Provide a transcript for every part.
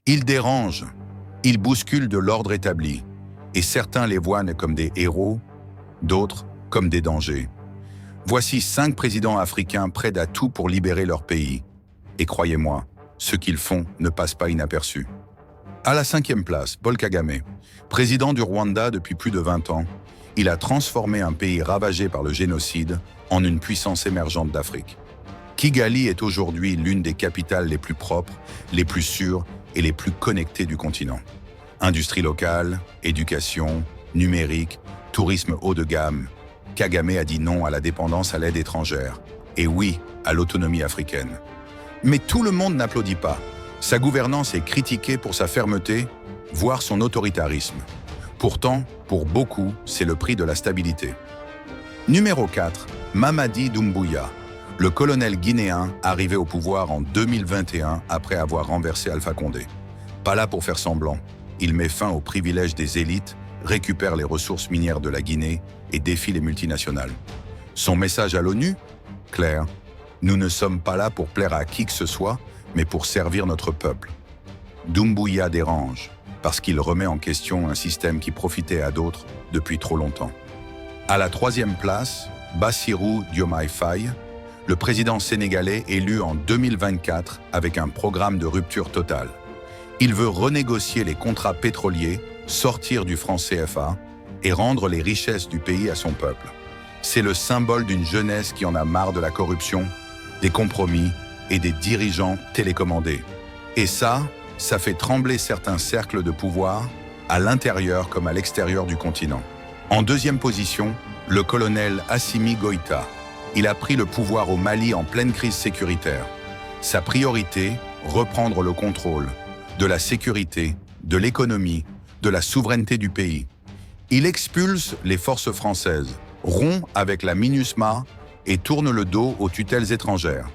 Ils dérangent, ils bousculent de l'ordre établi, et certains les voient comme des héros, d'autres comme des dangers. Voici 5 présidents africains prêts à tout pour libérer leur pays. Et croyez-moi, ce qu'ils font ne passe pas inaperçu. À la 5e place, Paul Kagame. Président du Rwanda depuis plus de 20 ans, il a transformé un pays ravagé par le génocide en une puissance émergente d'Afrique. Kigali est aujourd'hui l'une des capitales les plus propres, les plus sûres et les plus connectées du continent. Industrie locale, éducation, numérique, tourisme haut de gamme. Kagame a dit non à la dépendance à l'aide étrangère et oui à l'autonomie africaine. Mais tout le monde n'applaudit pas. Sa gouvernance est critiquée pour sa fermeté, voire son autoritarisme. Pourtant, pour beaucoup, c'est le prix de la stabilité. Numéro 4, Mamadi Doumbouya, le colonel guinéen arrivé au pouvoir en 2021 après avoir renversé Alpha Condé. Pas là pour faire semblant, il met fin aux privilèges des élites, récupère les ressources minières de la Guinée et défie les multinationales. Son message à l'ONU? Clair. Nous ne sommes pas là pour plaire à qui que ce soit, mais pour servir notre peuple. Doumbouya dérange, parce qu'il remet en question un système qui profitait à d'autres depuis trop longtemps. À la 3e place, Bassirou Diomaye Faye, le président sénégalais élu en 2024 avec un programme de rupture totale. Il veut renégocier les contrats pétroliers, sortir du franc CFA et rendre les richesses du pays à son peuple. C'est le symbole d'une jeunesse qui en a marre de la corruption, des compromis et des dirigeants télécommandés. Et ça fait trembler certains cercles de pouvoir, à l'intérieur comme à l'extérieur du continent. En 2e position, le colonel Assimi Goïta. Il a pris le pouvoir au Mali en pleine crise sécuritaire. Sa priorité, reprendre le contrôle de la sécurité, de l'économie, de la souveraineté du pays. Il expulse les forces françaises, rompt avec la MINUSMA et tourne le dos aux tutelles étrangères.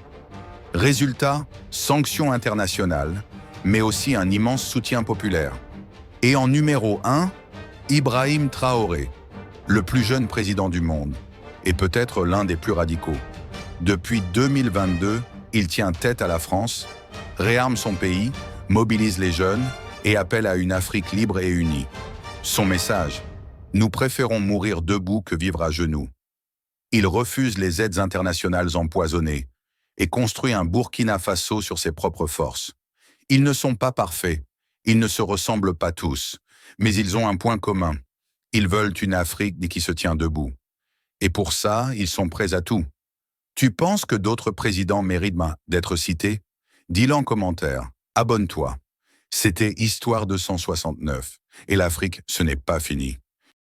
Résultat, sanctions internationales, mais aussi un immense soutien populaire. Et en numéro 1, Ibrahim Traoré, le plus jeune président du monde, et peut-être l'un des plus radicaux. Depuis 2022, il tient tête à la France, réarme son pays, mobilise les jeunes et appelle à une Afrique libre et unie. Son message: nous préférons mourir debout que vivre à genoux. Il refuse les aides internationales empoisonnées et construit un Burkina Faso sur ses propres forces. Ils ne sont pas parfaits, ils ne se ressemblent pas tous, mais ils ont un point commun. Ils veulent une Afrique qui se tient debout. Et pour ça, ils sont prêts à tout. Tu penses que d'autres présidents méritent d'être cités? Dis-le en commentaire. Abonne-toi. C'était Histoire 269. Et l'Afrique, ce n'est pas fini.